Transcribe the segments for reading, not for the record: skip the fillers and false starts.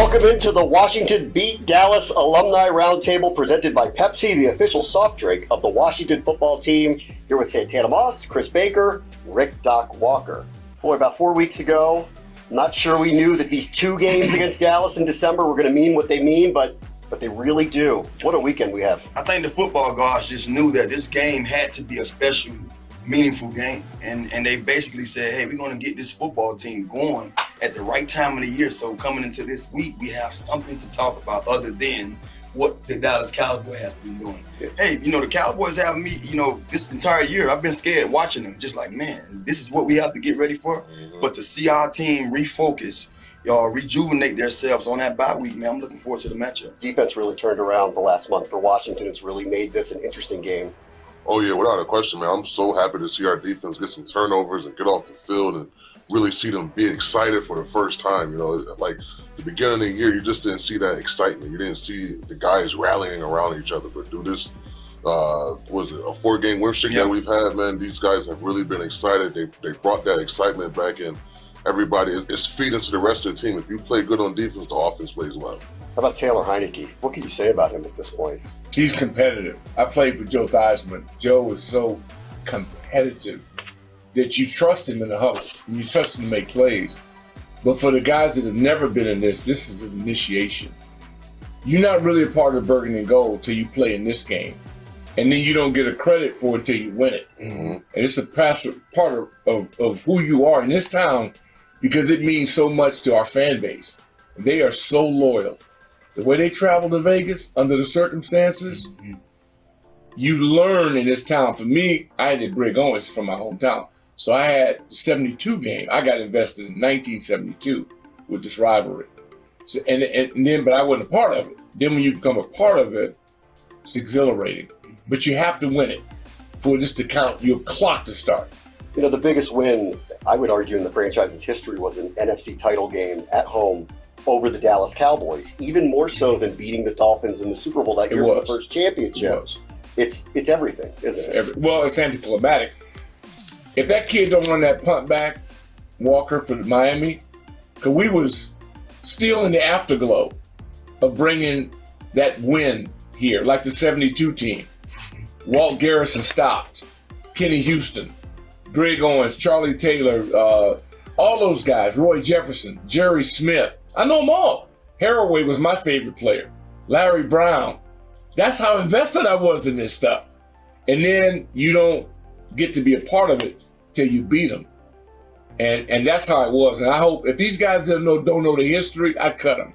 Welcome into the Washington Beat Dallas Alumni Roundtable presented by Pepsi, the official soft drink of the Washington football team. Here with Santana Moss, Chris Baker, Rick Doc Walker. Boy, about 4 weeks ago, not sure we knew that these two games against Dallas in December were going to mean what they mean, but they really do. What a weekend we have. I think the football gods just knew that this game had to be a special, meaningful game. And they basically said, hey, we're going to get this football team going at the right time of the year. So coming into this week, we have something to talk about other than what the Dallas Cowboys has been doing. Yeah. Hey, the Cowboys have me, this entire year, I've been scared watching them. Just like, man, this is what we have to get ready for. Mm-hmm. But to see our team refocus, rejuvenate themselves on that bye week, man, I'm looking forward to the matchup. Defense really turned around the last month for Washington. It's really made this an interesting game. Oh, yeah, without a question, man. I'm so happy to see our defense get some turnovers and get off the field and really see them be excited for the first time. Like the beginning of the year, you just didn't see that excitement. You didn't see the guys rallying around each other. But this, was it a 4-game win streak that we've had, man? These guys have really been excited. They brought that excitement back in. Everybody is feeding to the rest of the team. If you play good on defense, the offense plays well. How about Taylor Heineke? What can you say about him at this point? He's competitive. I played for Joe Theismann. Joe is so competitive that you trust him in the huddle and you trust him to make plays. But for the guys that have never been in this is an initiation. You're not really a part of Burgundy and Gold till you play in this game. And then you don't get a credit for it until you win it. Mm-hmm. And it's a part of who you are in this town because it means so much to our fan base. They are so loyal. The way they travel to Vegas under the circumstances, mm-hmm. You learn in this town. For me, I had to Brig Owens from my hometown. So I had the 72 game. I got invested in 1972 with this rivalry. So, but I wasn't a part of it. Then when you become a part of it, it's exhilarating. But you have to win it for this to count, your clock to start. The biggest win, I would argue, in the franchise's history was an NFC title game at home over the Dallas Cowboys, even more so than beating the Dolphins in the Super Bowl that year for the first championship. It's everything, isn't it? Well, it's anticlimactic. If that kid don't run that punt back, Walker, for Miami, because we was still in the afterglow of bringing that win here, like the 72 team. Walt Garrison stopped, Kenny Houston, Brig Owens, Charlie Taylor, all those guys, Roy Jefferson, Jerry Smith. I know them all. Haraway was my favorite player. Larry Brown. That's how invested I was in this stuff. And then you don't get to be a part of it till you beat them. And that's how it was. And I hope if these guys don't know the history, I cut them.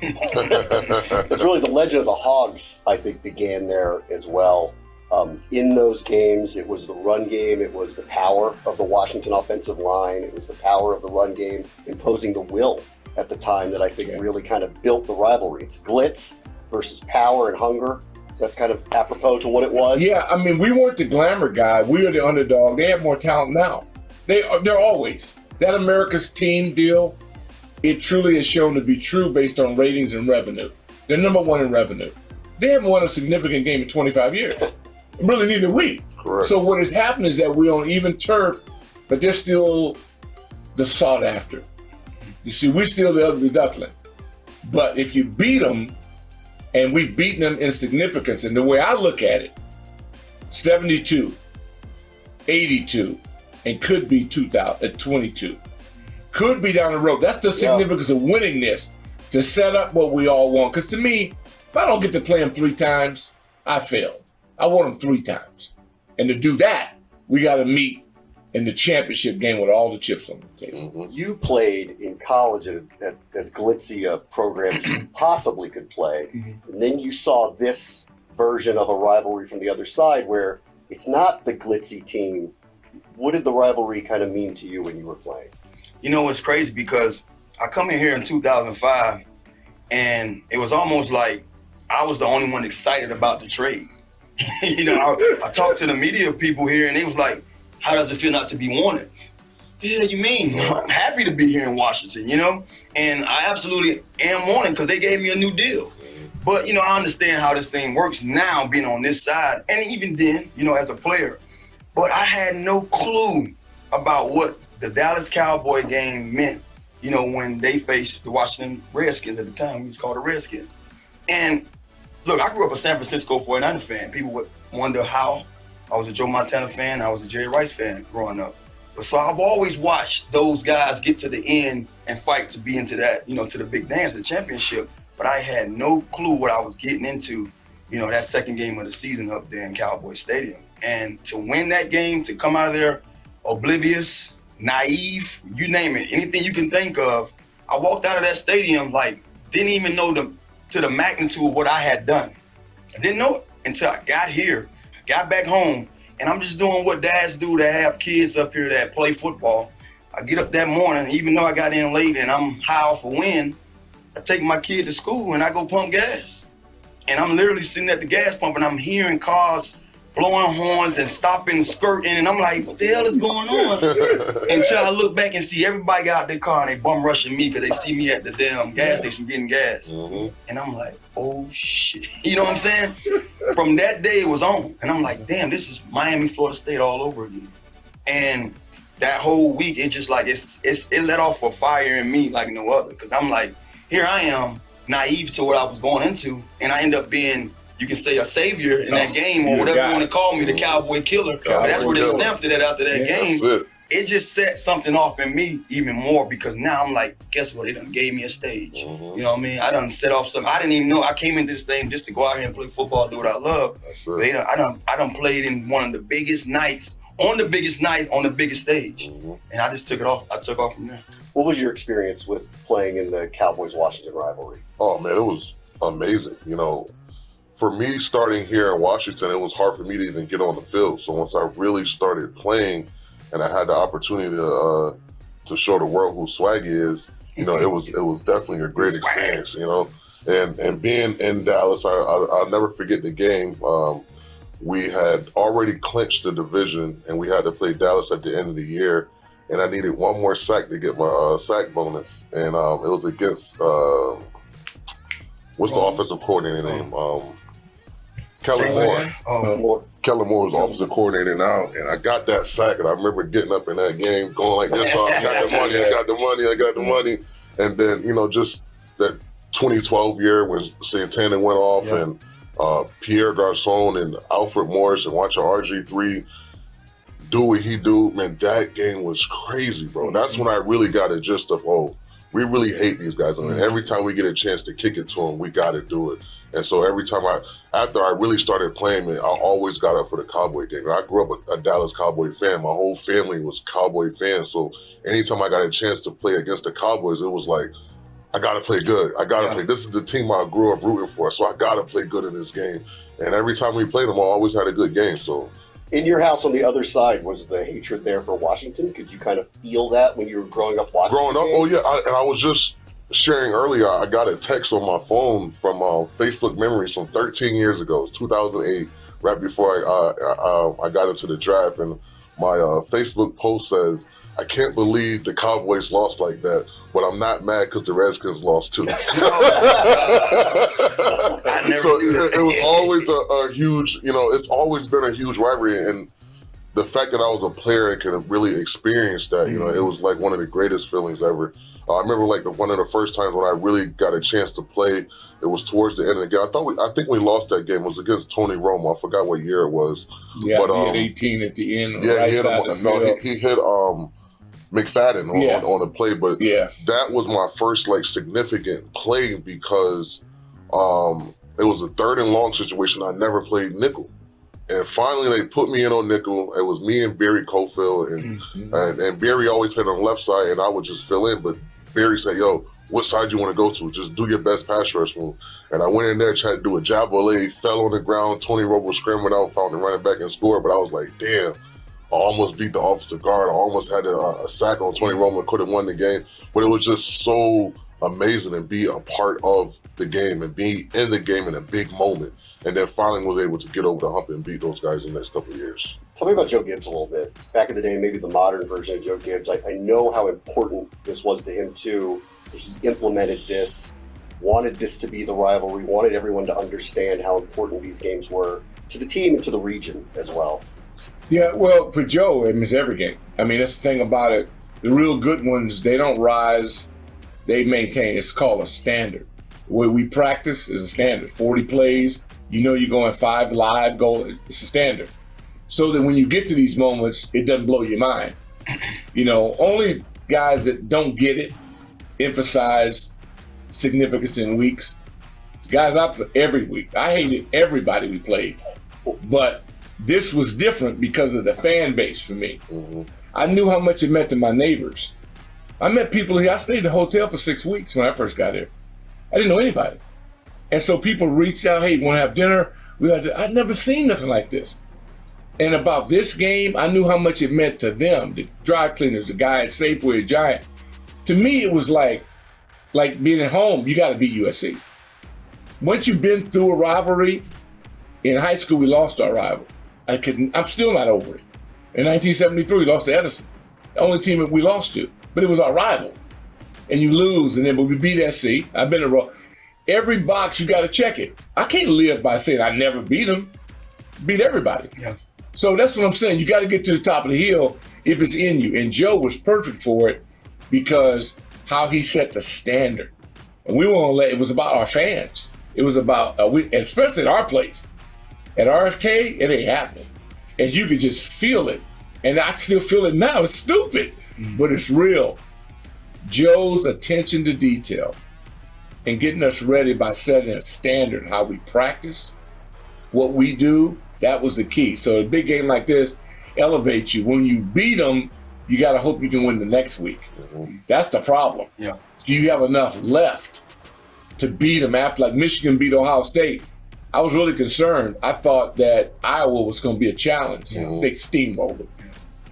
It's really the legend of the Hogs, I think, began there as well. In those games, it was the run game. It was the power of the Washington offensive line. It was the power of the run game imposing the will at the time that I think really kind of built the rivalry. It's glitz versus power and hunger. That's kind of apropos to what it was. Yeah, I mean, we weren't the glamour guy. We were the underdog. They have more talent now. They're always. That America's team deal, it truly is shown to be true based on ratings and revenue. They're number one in revenue. They haven't won a significant game in 25 years. Really, neither we. Correct. So what has happened is that we're on even turf, but they're still the sought after. You see, we're still the ugly duckling. But if you beat them, and we've beaten them in significance, and the way I look at it, 72, 82, and could be 22. Could be down the road. That's the significance of winning this, to set up what we all want. Because to me, if I don't get to play them 3 times, I failed. I want them 3 times. And to do that, we got to meet in the championship game with all the chips on the table. Mm-hmm. You played in college at as glitzy a program as you possibly could play. Mm-hmm. And then you saw this version of a rivalry from the other side where it's not the glitzy team. What did the rivalry kind of mean to you when you were playing? It's crazy because I come in here in 2005 and it was almost like I was the only one excited about the trade. I talked to the media people here and they was like, how does it feel not to be wanted? Yeah, you mean? I'm happy to be here in Washington, And I absolutely am wanted because they gave me a new deal. But, I understand how this thing works now being on this side. And even then, as a player. But I had no clue about what the Dallas Cowboy game meant you know, when they faced the Washington Redskins at the time. We was called the Redskins. And look, I grew up a San Francisco 49er fan. People would wonder how. I was a Joe Montana fan. I was a Jerry Rice fan growing up. But so I've always watched those guys get to the end and fight to be into that, you know, to the big dance, the championship. But I had no clue what I was getting into, you know, that second game of the season up there in Cowboy Stadium. And to win that game, to come out of there oblivious, naive, you name it, anything you can think of, I walked out of that stadium like, didn't even know to the magnitude of what I had done. I didn't know it until I got here, I got back home, and I'm just doing what dads do that have kids up here that play football. I get up that morning, even though I got in late and I'm high off a wind, I take my kid to school and I go pump gas. And I'm literally sitting at the gas pump and I'm hearing cars blowing horns and stopping, skirting, and I'm like, what the hell is going on? Until I look back and see everybody got out their car and they bum rushing me because they see me at the damn gas station getting gas. Mm-hmm. And I'm like, oh shit. You know what I'm saying? From that day it was on. And I'm like, damn, this is Miami, Florida State all over again. And that whole week, it just like, it let off a fire in me like no other. Cause I'm like, here I am, naive to what I was going into, and I end up being, you can say, a savior in that game, or whatever you want to call me, the Cowboy Killer. That's where they stamped it at after that game. It just set something off in me even more, because now I'm like, guess what? They done gave me a stage. Mm-hmm. You know what I mean? I done set off something. I didn't even know. I came into this thing just to go out here and play football, do what I love. I done played in one of the biggest nights, on the biggest night, on the biggest stage. Mm-hmm. And I just took it off. I took off from there. What was your experience with playing in the Cowboys-Washington rivalry? Oh, man, it was amazing. You know, for me starting here in Washington, it was hard for me to even get on the field. So once I really started playing and I had the opportunity to show the world who Swaggy is, you know, it was definitely a great experience, you know. And being in Dallas, I'll never forget the game. We had already clinched the division, and we had to play Dallas at the end of the year. And I needed one more sack to get my sack bonus. And it was against, what's the offensive coordinator name? Kellen Moore. Kellen Moore was offensive coordinator now. And I got that sack, and I remember getting up in that game going like this, I got the money, I got the money, I got the money. And then, you know, just that 2012 year when Santana went off and Pierre Garcon and Alfred Morris and watching RG3 do what he do, man, that game was crazy, bro. That's when I really got a gist of, we really hate these guys. I mean, every time we get a chance to kick it to them, we got to do it. And so every time after I really started playing, man, I always got up for the Cowboy game. And I grew up a Dallas Cowboy fan. My whole family was Cowboy fans. So anytime I got a chance to play against the Cowboys, it was like, I got to play good. I got to play. This is the team I grew up rooting for, so I got to play good in this game. And every time we played them, I always had a good game. So. In your house on the other side, was the hatred there for Washington? Could you kind of feel that when you were growing up watching? Growing up, and I was just sharing earlier, I got a text on my phone from Facebook memories from 13 years ago, 2008, right before I got into the draft. And my Facebook post says, I can't believe the Cowboys lost like that, but I'm not mad because the Redskins lost too. So it was always a huge, you know, it's always been a huge rivalry. And the fact that I was a player and could really experience that, you know, it was like one of the greatest feelings ever. I remember like one of the first times when I really got a chance to play, it was towards the end of the game. I think we lost that game. It was against Tony Romo. I forgot what year it was. Yeah, but, he had 18 at the end. Yeah, he hit McFadden on a play, but that was my first like significant play because it was a 3rd and long situation. I never played nickel, and finally they put me in on nickel. It was me and Barry Cofield, and Barry always played on the left side, and I would just fill in. But Barry said, "Yo, what side you want to go to? Just do your best pass rush move." And I went in there, tried to do a jab volley, fell on the ground. Tony Romo scrambled out, found the running back and scored. But I was like, damn. I almost beat the offensive guard. I almost had a sack on Tony Romo and could have won the game. But it was just so amazing to be a part of the game and be in the game in a big moment. And then finally was able to get over the hump and beat those guys in the next couple of years. Tell me about Joe Gibbs a little bit. Back in the day, maybe the modern version of Joe Gibbs. I know how important this was to him, too. He implemented this, wanted this to be the rivalry, wanted everyone to understand how important these games were to the team and to the region as well. Yeah, well, for Joe, it means every game. I mean, that's the thing about it. The real good ones, they don't rise they maintain, it's called a standard. The way we practice is a standard. 40 plays, you're going 5 live, goal, it's a standard. So that when you get to these moments, it doesn't blow your mind. Only guys that don't get it emphasize significance in weeks. Guys, I play every week. I hated everybody we played. But this was different because of the fan base for me. Mm-hmm. I knew how much it meant to my neighbors. I met people here. I stayed in the hotel for 6 weeks when I first got here. I didn't know anybody. And so people reached out, hey, want to have dinner? I'd never seen nothing like this. And about this game, I knew how much it meant to them, the dry cleaners, the guy at Safeway, Giant. To me, it was like being at home, you got to beat USC. Once you've been through a rivalry, in high school, we lost our rival. I'm still not over it. In 1973, we lost to Edison, the only team that we lost to, but it was our rival. And you lose, and then we beat SC. I've been around. Every box, you got to check it. I can't live by saying I never beat them. Beat everybody. Yeah. So that's what I'm saying. You got to get to the top of the hill if it's in you. And Joe was perfect for it because how he set the standard. And we won't let, it was about our fans. It was about, especially at our place. At RFK, it ain't happening. And you could just feel it. And I still feel it now. It's stupid, but it's real. Joe's attention to detail and getting us ready by setting a standard, how we practice, what we do, that was the key. So a big game like this elevates you. When you beat them, you got to hope you can win the next week. Mm-hmm. That's the problem. Yeah. Do you have enough left to beat them after, like Michigan beat Ohio State? I was really concerned. I thought that Iowa was going to be a challenge. Mm-hmm. They steamrolled it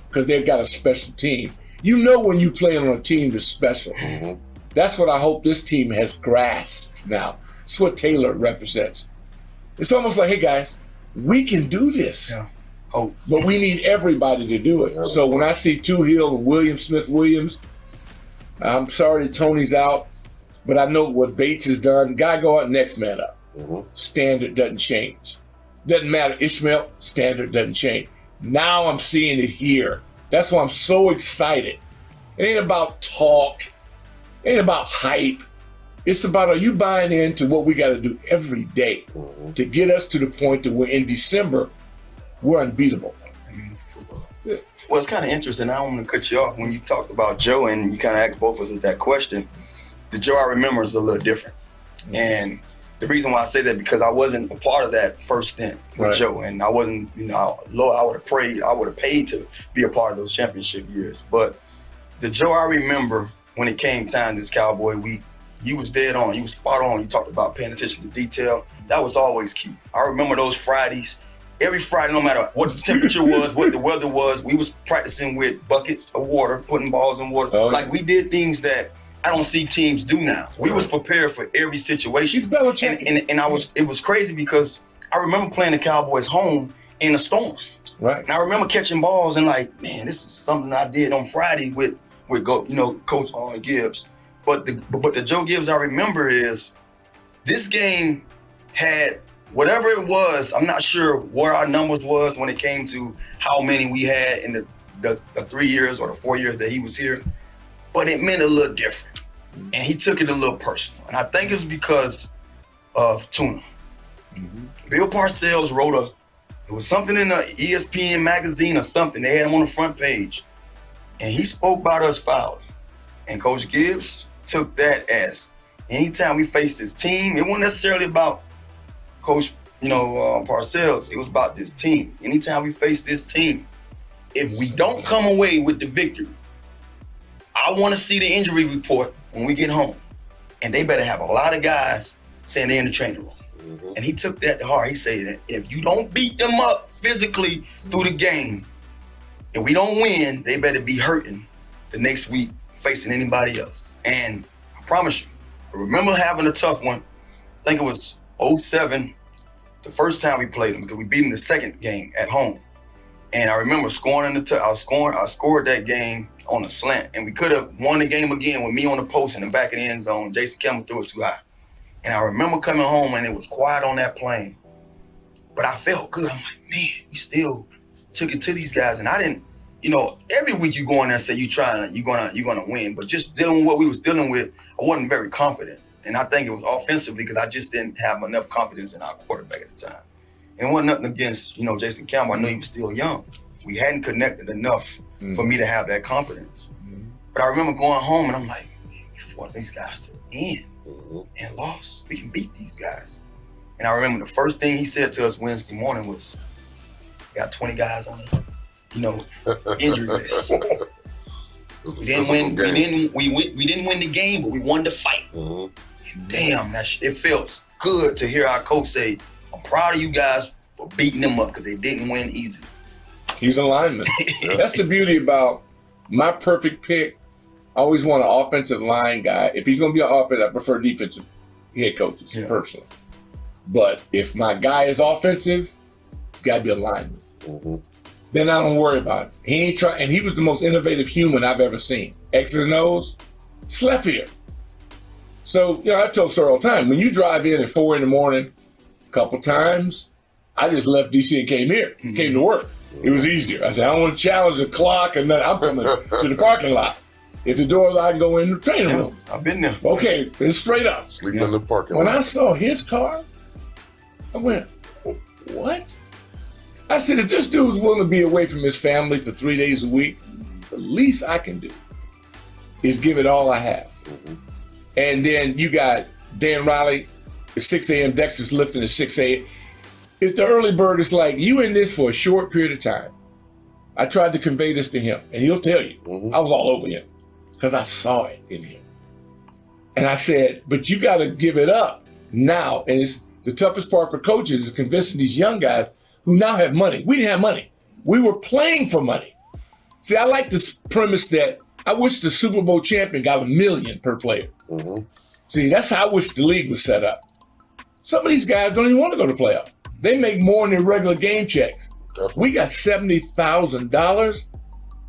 because they've got a special team. You know when you play on a team that's special. Mm-hmm. That's what I hope this team has grasped now. It's what Taylor represents. It's almost like, hey guys, we can do this. Yeah. Oh. But we need everybody to do it. So when I see Toohill and Williams, Smith-Williams, I'm sorry that Tony's out, but I know what Bates has done. Guy go out, next man up. Mm-hmm. Standard doesn't change. Doesn't matter. Ishmael, standard doesn't change. Now I'm seeing it here. That's why I'm so excited. It ain't about talk. It ain't about hype. It's about, are you buying into what we got to do every day to get us to the point that we're in December, we're unbeatable. Well, it's kind of interesting. I don't want to cut you off. When you talked about Joe and you kind of asked both of us that question, the Joe I remember is a little different. Mm-hmm. And the reason why I say that, because I wasn't a part of that first stint with Joe. And I wasn't, Lord, I would have prayed, I would have paid to be a part of those championship years. But the Joe I remember when it came time this Cowboy week, you was dead on. You was spot on. You talked about paying attention to detail. That was always key. I remember those Fridays. Every Friday, no matter what the temperature was, what the weather was, we was practicing with buckets of water, putting balls in water. Like we did things that I don't see teams do now. We was prepared for every situation. He's Belichick. And it was crazy because I remember playing the Cowboys home in a storm. Right. And I remember catching balls and like, man, this is something I did on Friday with Coach Gibbs. But the Joe Gibbs I remember is this game had whatever it was. I'm not sure what our numbers was when it came to how many we had in the 3 years or the 4 years that he was here, but it meant a little different. And he took it a little personal. And I think it was because of Tuna. Mm-hmm. Bill Parcells wrote it was something in the ESPN magazine or something. They had him on the front page. And he spoke about us fouling. And Coach Gibbs took that as anytime we faced this team, it wasn't necessarily about Coach, Parcells. It was about this team. Anytime we face this team, if we don't come away with the victory, I want to see the injury report when we get home. And they better have a lot of guys saying they're in the training room. Mm-hmm. And he took that to heart. He said that if you don't beat them up physically through the game, and we don't win, they better be hurting the next week facing anybody else. And I promise you, I remember having a tough one. I think it was 2007, the first time we played them, because we beat them the second game at home. And I remember scoring I scored that game on a slant, and we could have won the game again with me on the post in the back of the end zone. Jason Campbell threw it too high. And I remember coming home and it was quiet on that plane. But I felt good. I'm like, man, we still took it to these guys. And I didn't you know, every week you go in there and say you're gonna win, but just dealing with what we was dealing with, I wasn't very confident. And I think it was offensively because I just didn't have enough confidence in our quarterback at the time. And it wasn't nothing against, you know, Jason Campbell. I knew he was still young. We hadn't connected enough for me to have that confidence. But I remember going home and I'm like, we fought these guys to the end and lost. We can beat these guys. And I remember the first thing he said to us Wednesday morning was, got 20 guys on the, you know, injury list. We didn't win. We didn't win the game, but we won the fight. And damn, it feels good to hear our coach say, "I'm proud of you guys for beating them up because they didn't win easily." He's a lineman. That's the beauty about my perfect pick. I always want an offensive line guy. If he's going to be an offense, I prefer defensive head coaches personally. But if my guy is offensive, he's got to be a lineman. Then I don't worry about it. He ain't trying, and he was the most innovative human I've ever seen. X's and O's, slept here. So, you know, I tell the story all the time. When you drive in at 4 a.m, a couple times, I just left DC and came here, came to work. It was easier. I said, I don't want to challenge the clock, and then I'm coming to the parking lot. If the door's locked, I can go in the training room. I've been there. Okay, it's straight up. Sleeping in the parking lot. When I saw his car, I went, what? I said, if this dude's willing to be away from his family for 3 days a week, the least I can do is give it all I have. And then you got Dan Riley at 6 a.m., Dexter's lifting at 6 a.m. If the early bird is like, you in this for a short period of time. I tried to convey this to him, and he'll tell you, I was all over him because I saw it in him. And I said, but you got to give it up now. And it's the toughest part for coaches is convincing these young guys who now have money. We didn't have money. We were playing for money. See, I like this premise that I wish the Super Bowl champion got $1 million per player. See, that's how I wish the league was set up. Some of these guys don't even want to go to playoff. They make more than their regular game checks. We got $70,000.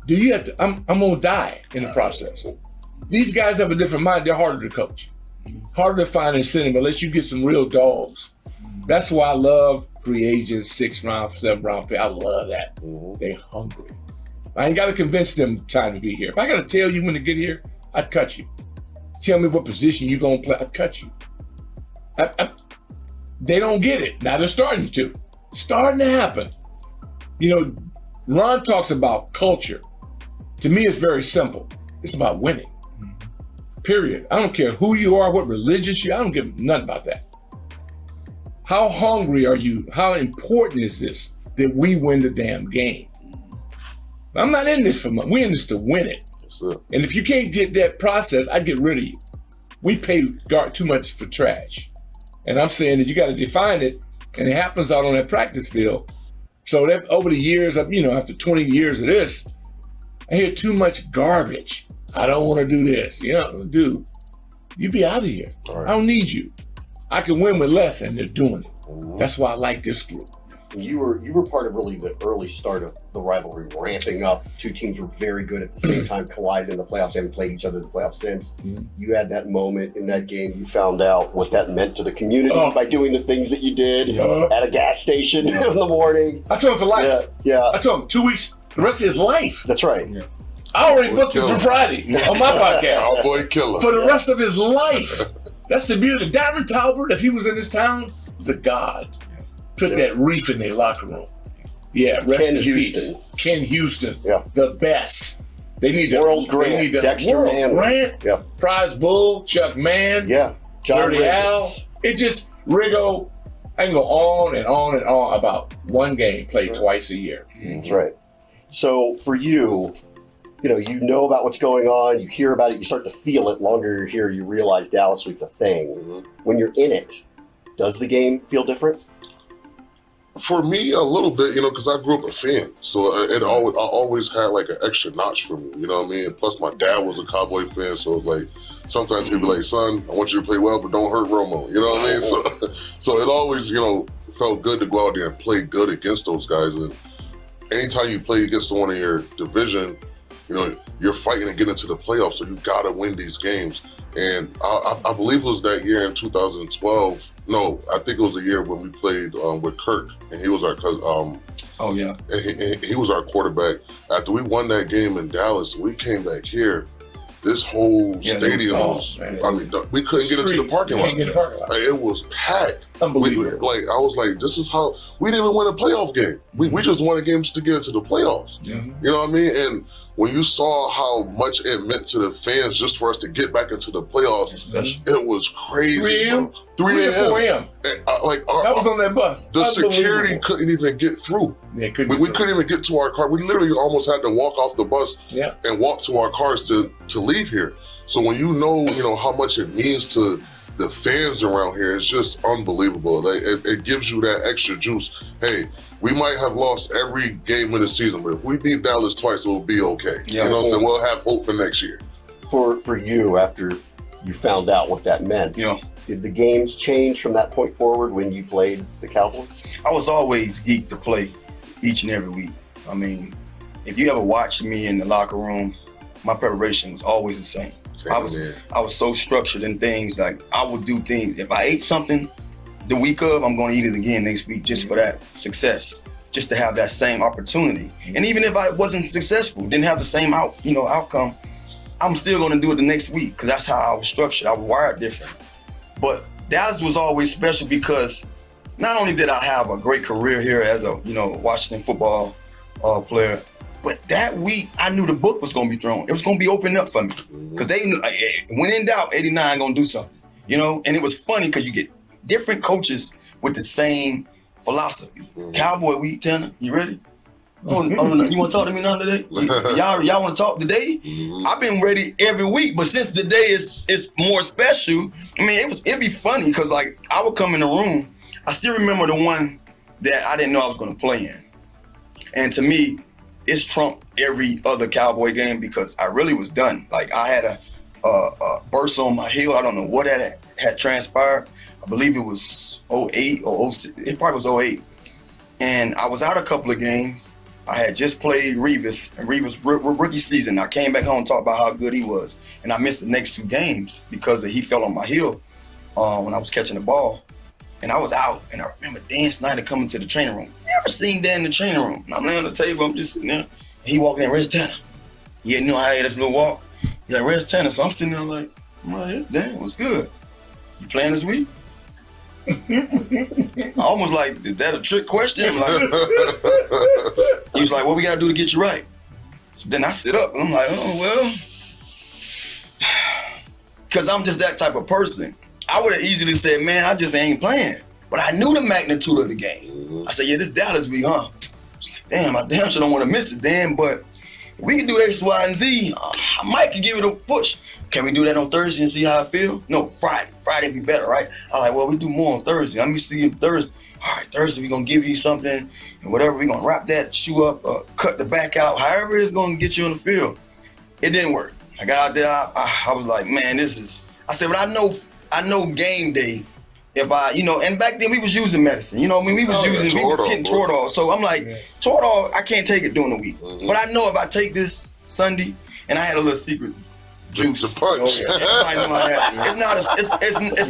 Do you have to? I'm gonna die in the process. These guys have a different mind. They're harder to coach, harder to find incentive unless you get some real dogs. That's why I love free agents, 6th round, 7th round pick. I love that. They're hungry. I ain't got to convince them time to be here. If I got to tell you when to get here, I'd cut you. Tell me what position you're going to play, I'd cut you. They don't get it. Now they're starting to. Starting to happen. You know, Ron talks about culture. To me, it's very simple. It's about winning. Period. I don't care who you are, what religious you are. I don't give nothing about that. How hungry are you? How important is this that we win the damn game? I'm not in this for money. We're in this to win it. And if you can't get that process, I get rid of you. We pay too much for trash. And I'm saying that you got to define it, and it happens out on that practice field. So that over the years, you know, after 20 years of this, I hear too much garbage. I don't want to do this. You know, dude, you be out of here. Right. I don't need you. I can win with less, and they're doing it. That's why I like this group. You were part of really the early start of the rivalry ramping up. Two teams were very good at the same time, collided in the playoffs. They haven't played each other in the playoffs since. You had that moment in that game. You found out what that meant to the community by doing the things that you did at a gas station in the morning. I told him for life. Yeah. I told him 2 weeks, the rest of his life. That's right. Yeah. I already booked him for Friday on my podcast. Our boy Killer. For the rest of his life. That's the beauty. Darren Talbert, if he was in this town, was a god. Put that reef in their locker room. Yeah, rest in peace. Ken Houston, the best. They need World Grant, Dexter Grant, Prize Bull, Chuck Mann, John Dirty Al. It just, Riggo, I can go on and on and on about one game played twice a year. That's right. So for you, you know about what's going on, you hear about it, you start to feel it. Longer you're here, you realize Dallas Week's a thing. When you're in it, does the game feel different? For me, a little bit, because I grew up a fan. So I always had like an extra notch for me, you know what I mean? And plus my dad was a Cowboy fan, so it was like, sometimes he'd be like, son, I want you to play well, but don't hurt Romo, you know what I mean? So it always, felt good to go out there and play good against those guys. And anytime you play against someone in your division, you're fighting to get into the playoffs, so you gotta win these games. And I believe it was that year in 2012. No, I think it was the year when we played with Kirk, and he was our cousin. Oh yeah. And he was our quarterback. After we won that game in Dallas, we came back here. This whole stadium was, I mean, we couldn't get into the parking lot. Like, it was packed. Unbelievable. I was like, this is how, we didn't even win a playoff game. We just won a game just to get into the playoffs. Yeah. You know what I mean? And when you saw how much it meant to the fans just for us to get back into the playoffs, it was crazy. 3 a.m.? 3 a.m. 4 a.m. I was on that bus. The security couldn't even get through. We couldn't even get to our car. We literally almost had to walk off the bus and walk to our cars to leave here. So when you know how much it means to the fans around here, it's just unbelievable. Like, it gives you that extra juice. Hey, we might have lost every game of the season, but if we beat Dallas twice, we'll be okay. Yeah, you know what I'm saying? We'll have hope for next year. For you, after you found out what that meant, did the games change from that point forward when you played the Cowboys? I was always geeked to play each and every week. I mean, if you ever watched me in the locker room, my preparation was always the same. I was so structured in things. Like, I would do things. If I ate something the week of, I'm going to eat it again next week just for that success, just to have that same opportunity. And even if I wasn't successful, didn't have the same outcome, I'm still going to do it the next week because that's how I was structured. I was wired different. But Dallas was always special because not only did I have a great career here as a Washington football player, but that week I knew the book was going to be thrown. It was going to be opened up for me because they knew, when in doubt, 89 going to do something, And it was funny because you get different coaches with the same philosophy. Cowboy week, Tanner, you ready? Oh, you want to talk to me now today? Y'all want to talk today? I've been ready every week, but since today is more special, I mean, it'd be funny because like I would come in the room. I still remember the one that I didn't know I was going to play in, and to me, it's trumped every other Cowboy game because I really was done. Like I had a burst on my heel. I don't know what that had transpired. I believe it was 08 or 06. It probably was 08, and I was out a couple of games. I had just played Revis, and Revis rookie season. I came back home and talked about how good he was, and I missed the next 2 games because he fell on my heel when I was catching the ball, and I was out. And I remember Dan Snyder coming to the training room. You ever seen Dan in the training room? And I'm laying on the table. I'm just sitting there. And he walked in. Where's Tanner? He didn't know how he had this little walk. He's like, where's Tanner? So I'm sitting there like, I'm right here. Dan, what's good? You playing this week? I almost like, is that a trick question? Like, he was like, what we got to do to get you right? So then I sit up and I'm like, oh, well, because I'm just that type of person. I would have easily said, man, I just ain't playing. But I knew the magnitude of the game. I said, yeah, this Dallas week, huh? It's like, damn, I damn sure don't want to miss it, Dan, but if we can do X, Y, and Z, I might could give it a push. Can we do that on Thursday and see how I feel? No, Friday. Friday be better, right? I'm like, well, we do more on Thursday. Let me see you Thursday. All right, Thursday, we're going to give you something and whatever. We're going to wrap that shoe up, cut the back out, however it's going to get you on the field. It didn't work. I got out there. I was like, man, I said, but I know game day. If and back then we was using medicine, we was getting Toradol. So I'm like, Toradol, I can't take it during the week. But I know if I take this Sunday, and I had a little secret juice. The punch. Everybody know I had. It's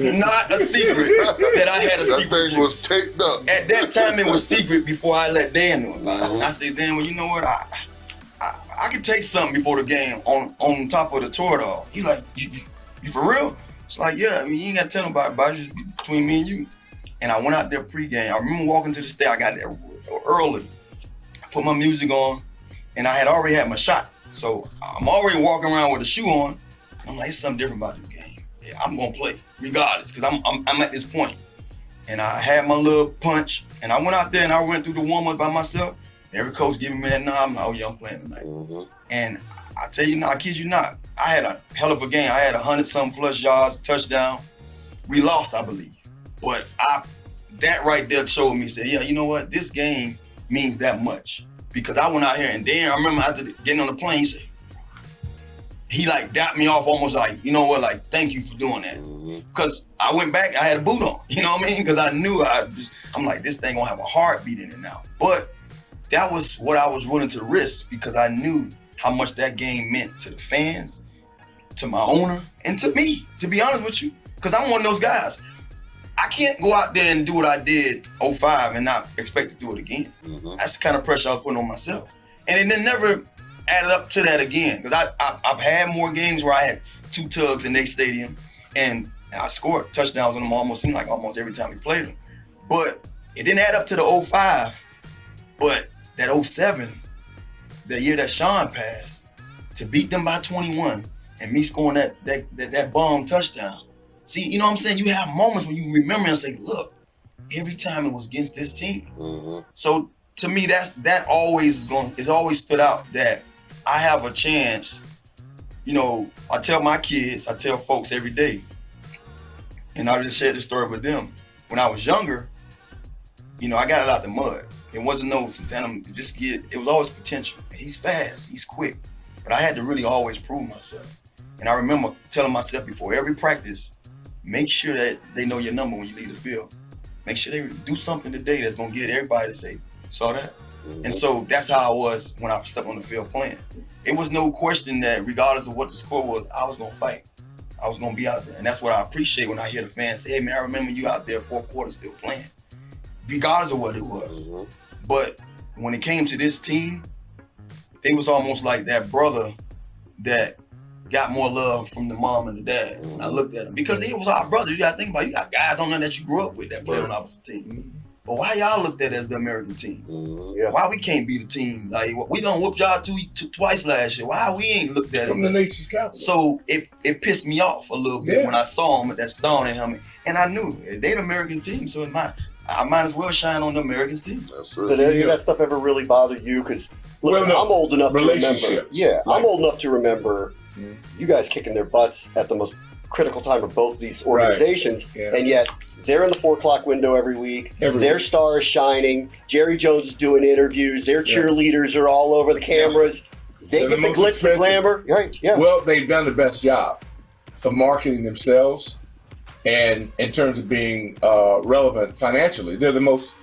not a secret that I had a secret That thing juice. was taped up. At that time, it was secret before I let Dan know about it. I said, Dan, well, you know what? I could take something before the game on top of the Toradol. He like, you for real? It's like, yeah, I mean, you ain't got to tell nobody about it, just between me and you. And I went out there pregame. I remember walking to the stage. I got there early. I put my music on, and I had already had my shot. So I'm already walking around with a shoe on. I'm like, it's something different about this game. Yeah, I'm going to play regardless because I'm at this point. And I had my little punch, and I went out there, and I went through the warm-up by myself. Every coach giving me that nod. I'm like, oh, yeah, I'm playing tonight. And I tell you, I kid you not, I had a hell of a game. I had 100-something plus yards, touchdown. We lost, I believe. But that right there showed me, said, yeah, you know what? This game means that much. Because I went out here, and Dan, I remember after getting on the plane, he like dapped me off almost like, you know what, like, thank you for doing that. Because I went back, I had a boot on, you know what I mean? Because I knew I'm like, this thing gonna have a heartbeat in it now. But that was what I was willing to risk because I knew how much that game meant to the fans, to my owner, and to me, to be honest with you. Because I'm one of those guys. I can't go out there and do what I did 05 and not expect to do it again. Mm-hmm. That's the kind of pressure I was putting on myself. And it then never added up to that again. Because I've had more games where I had 2 tugs in their stadium and I scored touchdowns on them almost every time we played them. But it didn't add up to the 05. But that 07, the year that Sean passed, to beat them by 21 and me scoring that bomb touchdown. See, you know what I'm saying? You have moments when you remember and say, look, every time it was against this team. Mm-hmm. So to me, that always it's always stood out that I have a chance. You know, I tell my kids, I tell folks every day, and I just shared this story with them. When I was younger, you know, I got it out the mud. It wasn't no it was always potential. He's fast, he's quick. But I had to really always prove myself. And I remember telling myself before every practice, make sure that they know your number when you leave the field. Make sure they do something today that's gonna get everybody to say, saw that? Mm-hmm. And so that's how I was when I stepped on the field playing. It was no question that regardless of what the score was, I was gonna fight. I was gonna be out there. And that's what I appreciate when I hear the fans say, hey man, I remember you out there 4th quarter still playing. Regardless of what it was. Mm-hmm. But when it came to this team, it was almost like that brother that got more love from the mom and the dad. And I looked at him because he was our brother. You gotta think about it. You got guys on there that you grew up with that played on the opposite team. But why y'all looked at it as the American team? Mm-hmm. Yeah. Why we can't be the team? Like we done whooped y'all twice last year. Why we ain't looked at it? From the nation's capital. So it pissed me off a little bit Yeah. when I saw him at that stone in him, and I knew they the American team. So I might as well shine on the Americans team. That's Did it. any of that stuff ever really bother you? Because listen, Well, no. I'm old enough to remember. Relationships. Yeah, Like- I'm old enough to remember you guys kicking their butts at the most critical time of both these organizations, Yeah. and yet they're in the 4 o'clock window every week. Every Their week. star is shining. Jerry Jones is doing interviews. Their Yeah. cheerleaders are all over the cameras. They They're get the the most glitz and expensive. glamour. Right? Yeah. Well, they've done the best job of marketing themselves, and in terms of being relevant financially, they're the most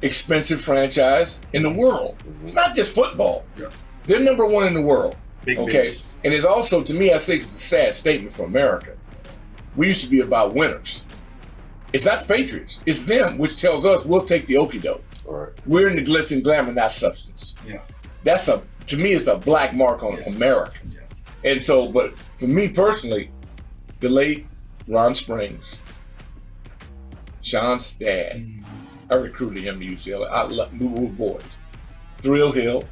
expensive franchise in the world. It's not just football. Yeah. They're number 1 in the world. Big Okay, business. and it's also, to me, I think it's a sad statement for America. We used to be about winners. It's not the Patriots. It's them, which tells us we'll take the okie doke. All right. We're in the glitz and glamour, not substance. Yeah. That's to me, it's a black mark on Yeah. America. Yeah. And so, but for me personally, the late Ron Springs, Sean's dad, I recruited him to UCLA. I love we were boys. Thrill Hill.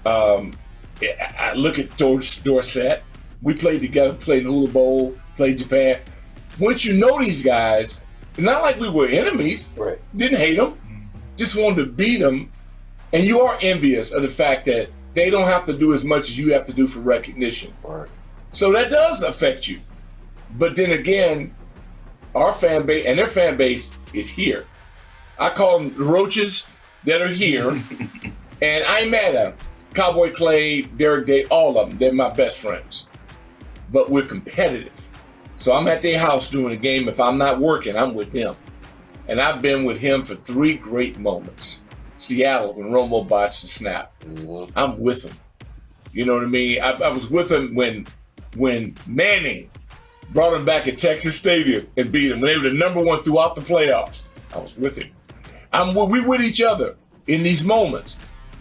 I look at Dorsett. We played together, played Hula Bowl, played Japan. Once you know these guys, it's not like we were enemies. Right. Didn't hate them, just wanted to beat them. And you are envious of the fact that they don't have to do as much as you have to do for recognition. All right. So that does affect you. But then again, our fan base and their fan base is here. I call them the roaches that are here, and I ain't mad at them. Cowboy Clay, Derek Day, all of them, they're my best friends. But we're competitive. So I'm at their house doing a game. If I'm not working, I'm with them. And I've been with him for 3 great moments. Seattle, when Romo botched the snap. Mm-hmm. I'm with him. You know what I mean? I was with him when Manning brought him back at Texas Stadium and beat him. When they were the number 1 throughout the playoffs, I was with him. We with each other in these moments.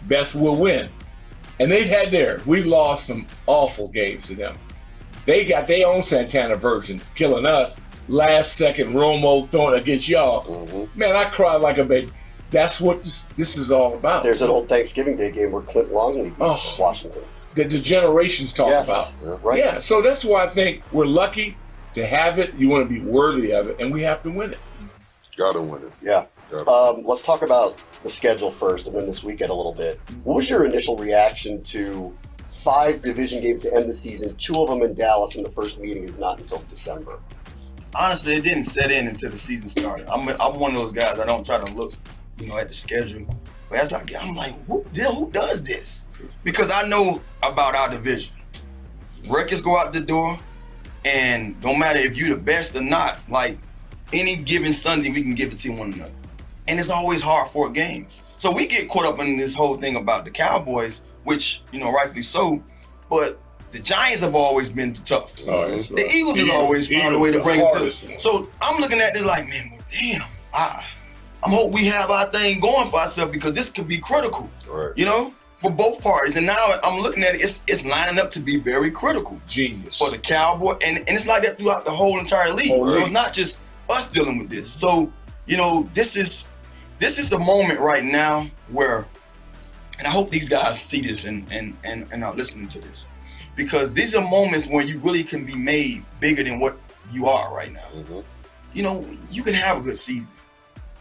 Best will win. And they've had theirs. We've lost some awful games to them. They got their own Santana version, killing us. Last second Romo throwing against y'all. Mm-hmm. Man, I cried like a baby. That's what this is all about. There's an old Thanksgiving Day game where Clint Longley beats Oh. Washington. That the generations talk Yes. about. Yeah. Right. Yeah, so that's why I think we're lucky to have it. You want to be worthy of it, and we have to win it. Gotta win it. Yeah. Gotta Let's talk about the schedule first and then this weekend a little bit. What was your initial reaction to 5 division games to end the season, 2 of them in Dallas, and the first meeting is not until December? Honestly, it didn't set in until the season started. I'm one of those guys. I don't try to look, at the schedule. But as I get, I'm like, who does this? Because I know about our division. Records go out the door, and no matter if you're the best or not, like any given Sunday, we can give it to one another. And it's always hard-fought games. So we get caught up in this whole thing about the Cowboys, which, rightfully so. But The Giants have always been tough. Oh, that's right. The Eagles have always found a way to bring it to us. one. So I'm looking at this like, man, well, damn, I'm hope we have our thing going for ourselves because this could be critical, Right. you know, for both parties. And now I'm looking at it, it's lining up to be very critical. Genius. For the Cowboy, and it's like that throughout the whole entire league. So it's not just us dealing with this. So, you know, this is a moment right now where, and I hope these guys see this and are listening to this, because these are moments where you really can be made bigger than what you are right now. Mm-hmm. You know, you can have a good season,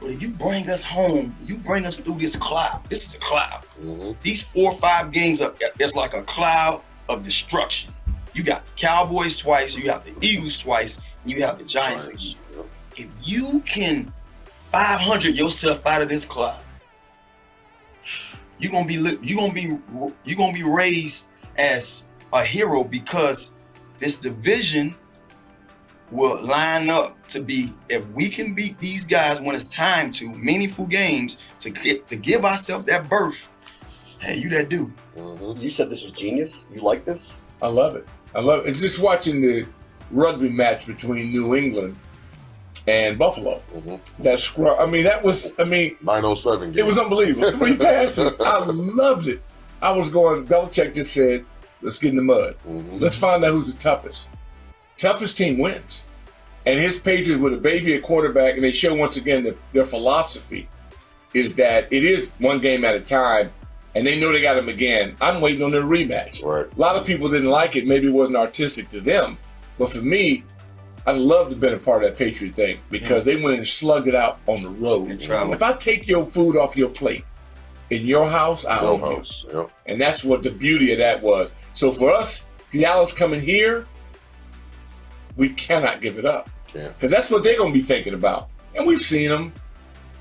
but if you bring us home, you bring us through this cloud. This is a cloud. Mm-hmm. These 4 or 5 games it's like a cloud of destruction. You got the Cowboys twice, you got the Eagles twice, and you have the Giants again. Yep. If you can 500 yourself out of this cloud, you're gonna be raised as a hero, because this division will line up to be, if we can beat these guys when it's time to, meaningful games to give ourselves that berth. Hey, you that dude. Mm-hmm. You said this was genius. You like this? I love it. It's just watching the rugby match between New England and Buffalo. Mm-hmm. That scrum. I mean, 907 game. it was unbelievable. 3 passes. I loved it. I was going, Belichick just said, let's get in the mud. Mm-hmm. Let's find out who's the toughest. Toughest team wins. And his Patriots with a baby at quarterback, and they show once again their philosophy is that it is one game at a time, and they know they got him again. I'm waiting on their rematch. Right. A lot of people didn't like it. Maybe it wasn't artistic to them. But for me, I'd love to have been a part of that Patriot thing because they went and slugged it out on the road. If I take your food off your plate in your house, I own you. Yep. And that's what the beauty of that was. So for us, Dallas coming here, we cannot give it up. Because that's what they're going to be thinking about. And we've seen them.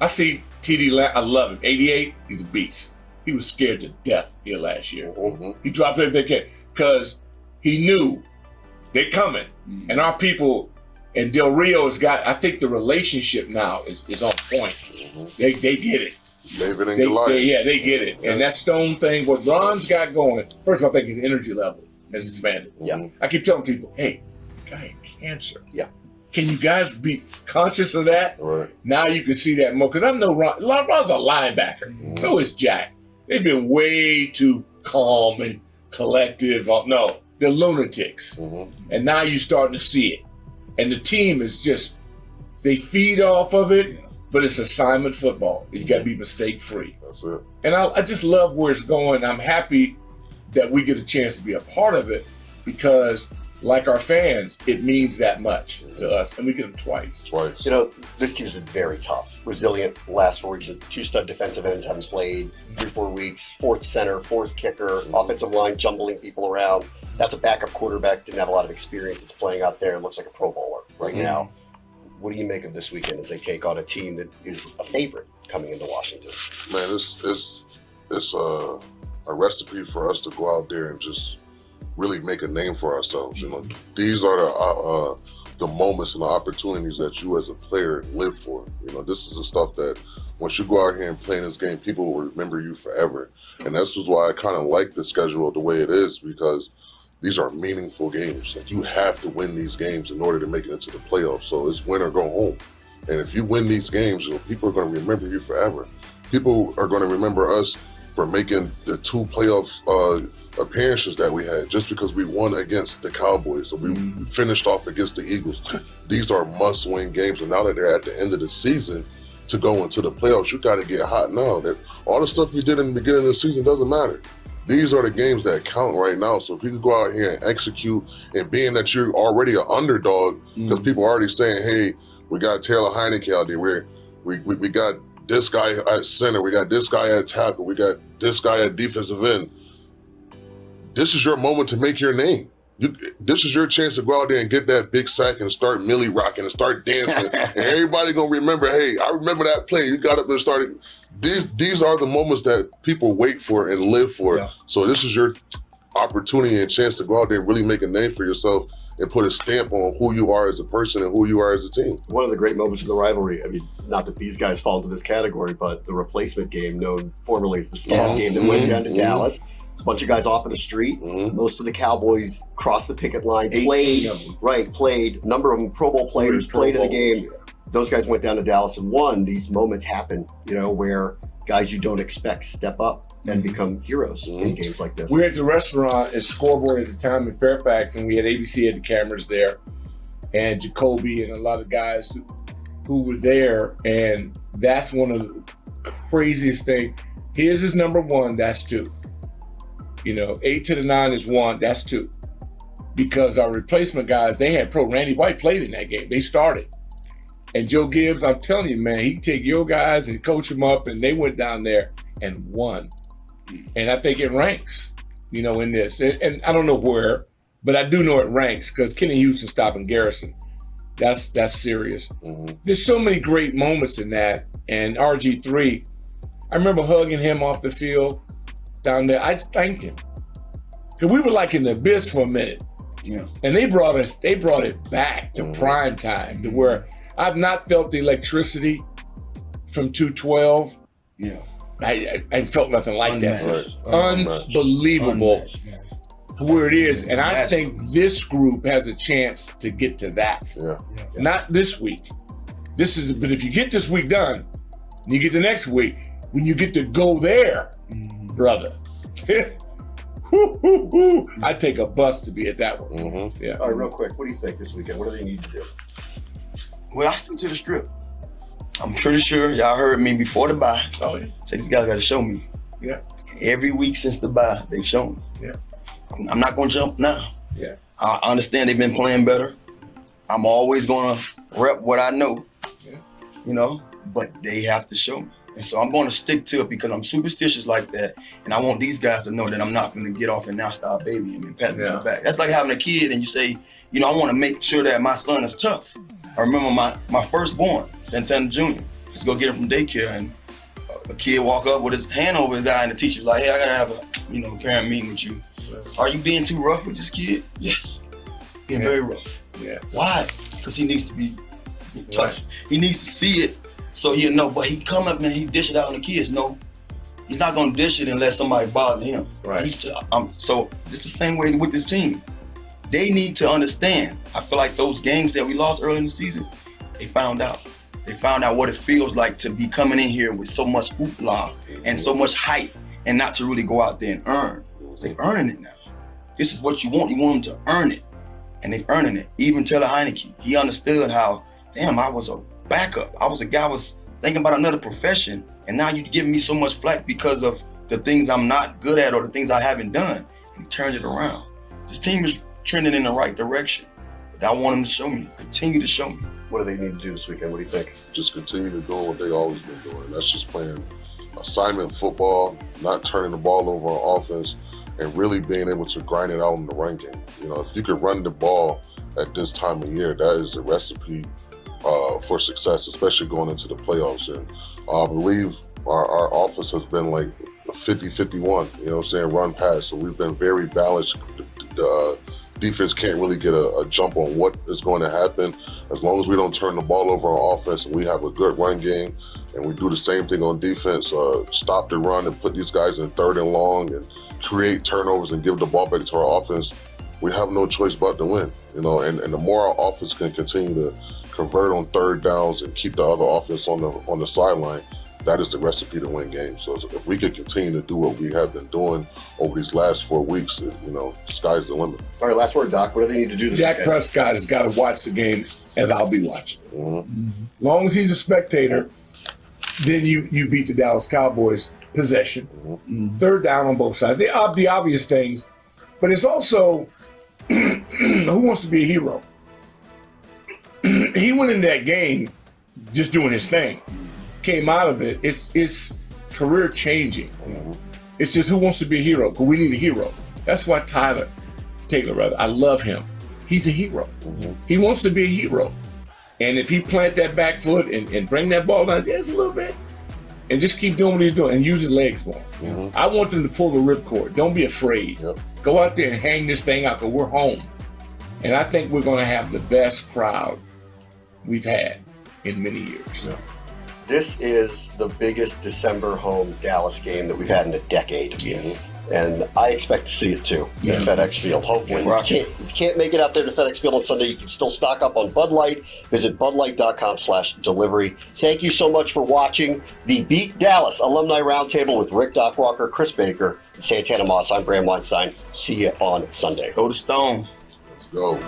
I see TD, I love him. 88, he's a beast. He was scared to death here last year. Mm-hmm. He dropped everything because he knew they're coming. Mm-hmm. And our people, and Del Rio has got, I think the relationship now is on point. Mm-hmm. They get it. David and Goliath. They get it. And that Stone thing, what Ron's got going, first of all, I think his energy level has expanded. Yeah. I keep telling people, hey, the guy had cancer. Yeah. Can you guys be conscious of that? Right. Now you can see that more. Because I know Ron's a linebacker. Mm-hmm. So is Jack. They've been way too calm and collective. No, they're lunatics. Mm-hmm. And now you're starting to see it. And the team is just, they feed off of it, but it's assignment football. You got to be mistake-free. That's it. And I just love where it's going. I'm happy that we get a chance to be a part of it because, like our fans, it means that much to us, and we get them twice. You know, this team's been very tough, resilient. The last 4 weeks, 2 stud defensive ends haven't played 3-4 weeks. 4th center, 4th kicker, offensive line jumbling people around. That's a backup quarterback. Didn't have a lot of experience. It's playing out there. Looks like a Pro Bowler right now. What do you make of this weekend as they take on a team that is a favorite coming into Washington? Man, it's a recipe for us to go out there and just really make a name for ourselves. You know, these are the moments and the opportunities that you as a player live for. You know, this is the stuff that once you go out here and play in this game, people will remember you forever. And this is why I kind of like the schedule the way it is, because these are meaningful games. Like, you have to win these games in order to make it into the playoffs. So it's win or go home. And if you win these games, you know, people are going to remember you forever. People are going to remember us for making the 2 playoff appearances that we had just because we won against the Cowboys or we finished off against the Eagles. These are must-win games, and now that they're at the end of the season to go into the playoffs, you got to get hot now. That all the stuff you did in the beginning of the season doesn't matter. These are the games that count right now. So if you can go out here and execute, and being that you're already an underdog, because people are already saying, hey, we got Taylor Heineke out there, we got this guy at center, we got this guy at tackle, we got this guy at defensive end. This is your moment to make your name. This is your chance to go out there and get that big sack and start millie rocking and start dancing. And everybody gonna remember, hey, I remember that play. You got up and started. These are the moments that people wait for and live for. Yeah. So this is your opportunity and chance to go out there and really make a name for yourself and put a stamp on who you are as a person and who you are as a team. One of the great moments of the rivalry, I mean, not that these guys fall into this category, but the replacement game, known formerly as the scab game that went down to Dallas. a bunch of guys off in the street. Mhm. Most of the Cowboys crossed the picket line, 18 played, of them. a number of them Pro Bowl players Pro played in the Bowls, game. yeah. Those guys went down to Dallas and won. These moments happen, where guys you don't expect step up and become heroes in games like this. We were at the restaurant at Scoreboard at the time in Fairfax, and we had ABC had the cameras there, and Jacoby and a lot of guys who were there, and that's one of the craziest things. His is number one, that's 2. 8 to the 9 is 1, that's 2. Because our replacement guys, they had Randy White played in that game. They started. And Joe Gibbs, I'm telling you, man, he can take your guys and coach them up, and they went down there and won. And I think it ranks, in this. And I don't know where, but I do know it ranks because Kenny Houston stopping Garrison. That's serious. Mhm. There's so many great moments in that. And RG3, I remember hugging him off the field down there. I just thanked him. Because we were like in the abyss for a minute. Yeah. And they brought it back to prime time to where I've not felt the electricity from 212. Yeah. I felt nothing like Unmatched. that. Unbelievable Unmatched, man. where it is. And I Unmatched. think this group has a chance to get to that. Yeah. Not this week. But if you get this week done, and you get the next week, when you get to go there, brother. I'd take a bus to be at that one. Mhm. Yeah. All right, real quick, what do you think this weekend? What do they need to do? Well, I stick to the strip. I'm pretty sure y'all heard me before the bye. Oh, yeah. Say these guys got to show me. Yeah. Every week since the bye, they've shown me. Yeah. I'm not going to jump now. Yeah. I understand they've been playing better. I'm always going to rep what I know, but they have to show me. And so I'm going to stick to it because I'm superstitious like that. And I want these guys to know that I'm not going to get off and now start babying and patting me on the back. That's like having a kid and you say, I want to make sure that my son is tough. I remember my firstborn, Santana Jr., just go get him from daycare and a kid walk up with his hand over his eye and the teacher's like, hey, I got to have a parent meeting with you. Are you being too rough with this kid? Yes. Being very rough. Yeah. Why? Because he needs to be tough. Right. He needs to see it so he'll know. But he come up and he dish it out on the kids. No, he's not gonna dish it unless somebody bother him. Right. So it's the same way with this team. They need to understand. I feel like those games that we lost early in the season, they found out. They found out what it feels like to be coming in here with so much hoopla and so much hype and not to really go out there and earn. They're earning it now. This is what you want. You want them to earn it. And they're earning it. Even Taylor Heineke, he understood how, damn, I was a backup. I was a guy was thinking about another profession. And now you're giving me so much flack because of the things I'm not good at or the things I haven't done. And he turned it around. This team is trending in the right direction. But I want them to show me, continue to show me. What do they need to do this weekend? What do you think? Just continue to do what they always been doing. That's just playing assignment football, not turning the ball over on offense, and really being able to grind it out in the run game. If you could run the ball at this time of year, that is a recipe for success, especially going into the playoffs. And I believe our offense has been like 50-51, run pass. So we've been very balanced. The defense can't really get a jump on what is going to happen. As long as we don't turn the ball over on offense and we have a good run game and we do the same thing on defense, stop the run and put these guys in 3rd and long and create turnovers and give the ball back to our offense, we have no choice but to win. And the more our offense can continue to convert on 3rd downs and keep the other offense on the sideline, that is the recipe to win games. So if we can continue to do what we have been doing over these last 4 weeks, the sky's the limit. All right, last word, Doc. What do they need to do this Dak weekend? Prescott has got to watch the game as I'll be watching. Mhm. Long as he's a spectator, then you beat the Dallas Cowboys possession. 3rd down on both sides. The obvious things. But it's also who wants to be a hero? He went in that game just doing his thing. Came out of it. It's career changing. It's just who wants to be a hero? Because we need a hero. That's why Taylor, I love him. He's a hero. He wants to be a hero. And if he plant that back foot and bring that ball down just a little bit and just keep doing what he's doing and use his legs more. I want them to pull the ripcord. Don't be afraid. Yep. Go out there and hang this thing out because we're home. And I think we're going to have the best crowd we've had in many years. Yeah. This is the biggest December home Dallas game that we've had in a decade. Yeah. And I expect to see it too at FedEx Field. Hopefully, if you can't make it out there to FedEx Field on Sunday, you can still stock up on Bud Light. Visit budlight.com/delivery. Thank you so much for watching the Beat Dallas Alumni Roundtable with Rick Doc Walker, Chris Baker, and Santana Moss. I'm Graham Weinstein. See you on Sunday. Go to Stone. Let's go.